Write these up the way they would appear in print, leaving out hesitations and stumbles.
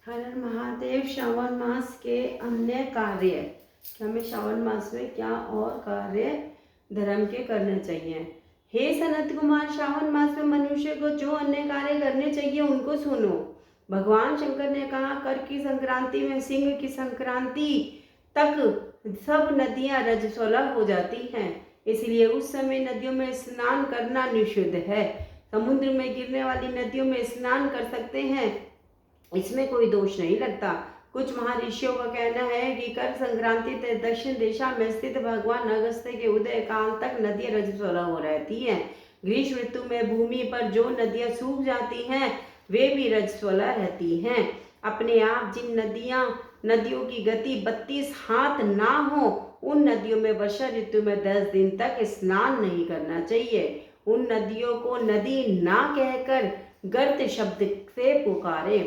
हर हर महादेव। श्रावण मास के अन्य कार्य कि हमें श्रावण मास में क्या और कार्य धर्म के करने चाहिए। हे सनत कुमार, श्रावण मास में मनुष्य को जो अन्य कार्य करने चाहिए उनको सुनो। भगवान शंकर ने कहा, कर की संक्रांति में सिंह की संक्रांति तक सब नदियां रजस्वला हो जाती हैं, इसलिए उस समय नदियों में स्नान करना निषिद्ध है। समुद्र में गिरने वाली नदियों में स्नान कर सकते हैं, इसमें कोई दोष नहीं लगता। कुछ महर्षियों का कहना है कि कर संक्रांति से दक्षिण दिशा में स्थित भगवान अगस्त्य के उदय काल तक नदियां रजस्वला हो रहती हैं। ग्रीष्म ऋतु में भूमि पर जो नदियां सूख जाती हैं वे भी रजस्वला रहती हैं। अपने आप जिन नदियों की गति 32 हाथ ना हो, उन नदियों में वर्षा ऋतु में 10 दिन तक स्नान नहीं करना चाहिए। उन नदियों को नदी ना कहकर गर्त शब्द से पुकारे।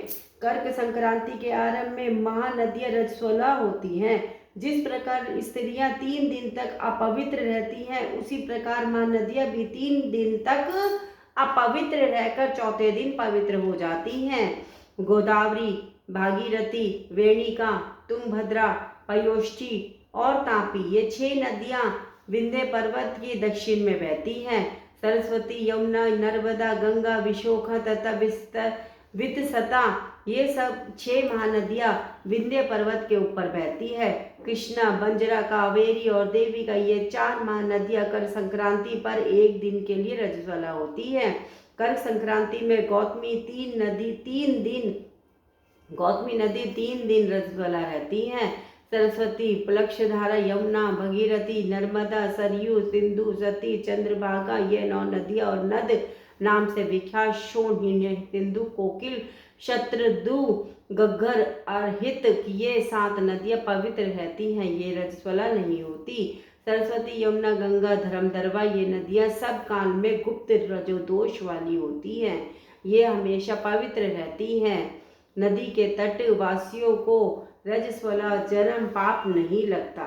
कर्क संक्रांति के आरंभ में महानदियां रजस्वला होती हैं। जिस प्रकार स्त्रियां 3 दिन तक अपवित्र रहती हैं, उसी प्रकार महानदियां भी 3 दिन तक अपवित्र रहकर चौथे दिन पवित्र हो जाती हैं। गोदावरी, भागीरथी, वेणिका, तुंगभद्रा, पयोष्ठी और तापी, ये 6 नदियां विंध्य पर्वत के दक्षिण में बहती हैं। सरस्वती, यमुना, नर्मदा, गंगा, विशोखा तथा वितसता, ये सब 6 महानदियां विंध्य पर्वत के ऊपर बहती है। कृष्णा, बंजरा, कावेरी और देविका, ये 4 महानदियां कर संक्रांति पर एक दिन के लिए रजस्वला होती है। कर संक्रांति में गौतमी नदी 3 दिन रजस्वला रहती हैं। सरस्वती, पलक्षधारा, यमुना, भगीरथी, नर्मदा, सरयू, सिंधु, सती, चंद्रभागा, ये 9 नदियां और नद नाम से विख्यात शोण, सिंधु, कोकिल, शत्रदु, गग्गर, अर्हित, ये 7 नदियां पवित्र रहती हैं, ये रजस्वला नहीं होती। सरस्वती, यमुना, गंगा, धर्मदरवा, ये नदियां सब काल में गुप्त रजोदोष वाली होती हैं, ये हमेशा पवित्र रहती हैं। नदी के तट वासियों को रजस्वला जन्म पाप नहीं लगता।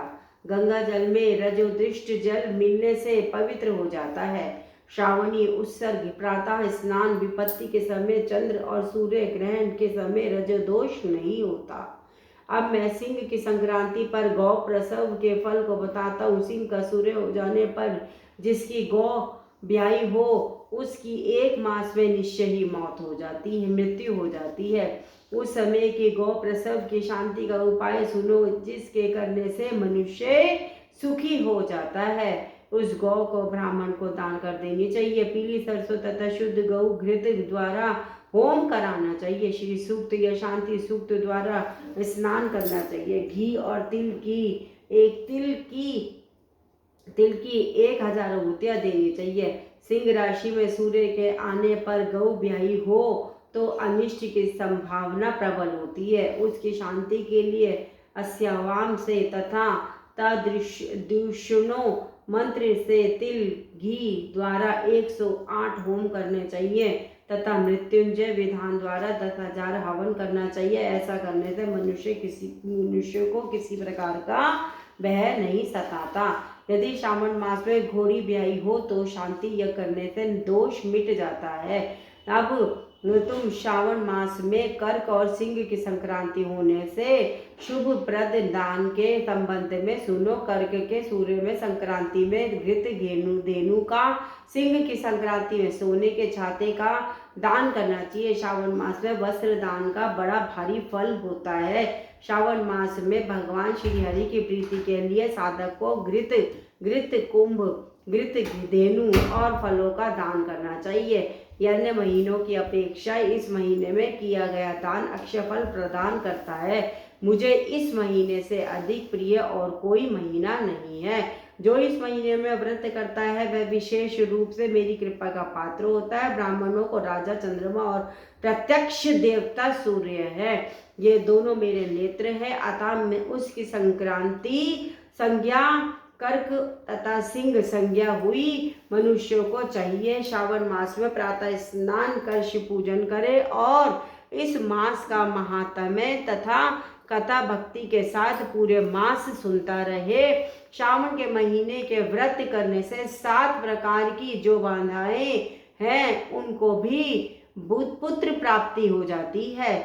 गंगा जल में रजोदृष्ट जल मिलने से पवित्र हो जाता है। श्रावणी उत्सर्ग, प्रातः स्नान, विपत्ति के समय चंद्र और सूर्य ग्रहण के समय रजोदोष नहीं होता। अब मैं सिंह की संक्रांति पर गौ प्रसव के फल को बताता हूँ। सिंह का सूर्य हो जाने पर जिसकी गौ ब्याई हो, उसकी 1 मास में निश्चय ही मौत हो जाती है, मृत्यु हो जाती है। उस समय की गौ प्रसव की शांति का उपाय सुनो, जिसके करने से मनुष्य सुखी हो जाता है। उस गौ को ब्राह्मण को दान कर देनी चाहिए। पीली सरसों तथा शुद्ध गौ घृत द्वारा होम कराना चाहिए। श्री सूक्त या शांति सूक्त द्वारा स्नान करना चाहिए। घी और तिल की 1000 आहुतियां देनी चाहिए। सिंह राशि में सूर्य के आने पर गौ ब्याही हो तो अनिष्ट की संभावना प्रबल होती है। उसकी शांति के लिए अस्यावाम से तथा तदृशनो मंत्र से तिल घी द्वारा 108 होम करने चाहिए तथा मृत्युंजय विधान द्वारा 10,000 हवन करना चाहिए। ऐसा करने से मनुष्य को किसी प्रकार का भय नहीं सताता। यदि श्रावण मास में घोड़ी ब्याई हो तो शांति यज्ञ करने से दोष मिट जाता है। अब तुम श्रावण मास में कर्क और सिंह की संक्रांति होने से शुभ प्रद दान के संबंध में सुनो। कर्क के सूर्य में संक्रांति में घृत धेनु का, सिंह की संक्रांति में सोने के छाते का दान करना चाहिए। श्रावण मास में वस्त्र दान का बड़ा भारी फल होता है। श्रावण मास में भगवान श्री हरि की प्रीति के लिए साधक को घृत कुंभ, घृत धेनु और फलों का दान करना चाहिए। अन्य महीनों की अपेक्षा इस महीने में किया गया दान अक्षय फल प्रदान करता है। मुझे इस महीने से अधिक प्रिय और कोई महीना नहीं है। जो इस महीने में व्रत करता है वह विशेष रूप से मेरी कृपा का पात्र होता है। ब्राह्मणों को राजा चंद्रमा और प्रत्यक्ष देवता सूर्य है, ये दोनों मेरे नेत्र है। अतः मैं उसकी संक्रांति संज्ञा कर्क तथा सिंह संज्ञा हुई। मनुष्यों को चाहिए श्रावण मास में प्रातः स्नान कर शिव पूजन करे और इस मास का महात्म्य तथा कथा भक्ति के साथ पूरे मास सुनता रहे। श्रावण के महीने के व्रत करने से 7 प्रकार की जो बाधाएं हैं उनको भी पुत्र प्राप्ति हो जाती है।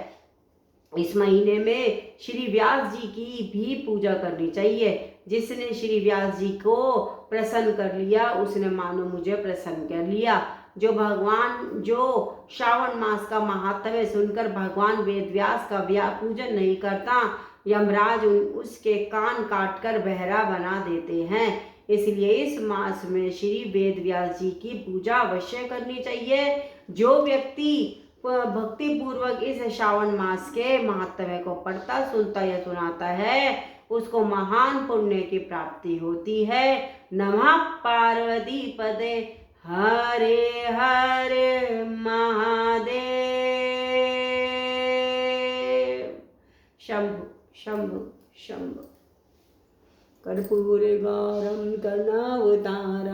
इस महीने में श्री व्यास जी की भी पूजा करनी चाहिए। जिसने श्री व्यास जी को प्रसन्न कर लिया उसने मानो मुझे प्रसन्न कर लिया। जो श्रावण मास का महात्म्य सुनकर भगवान वेद व्यास का पूजन नहीं करता, यमराज उसके कान काटकर बहरा बना देते हैं। इसलिए इस मास में श्री वेद व्यास जी की पूजा अवश्य करनी चाहिए। जो व्यक्ति भक्ति पूर्वक इस श्रावण मास के महात्म्य को पढ़ता, सुनता या सुनाता है, उसको महान पुण्य की प्राप्ति होती है। नमः पार्वती पदे हरे हरे महादेव। शंभु शंभु शंभु। कर्पूर गौरम करुणावतारम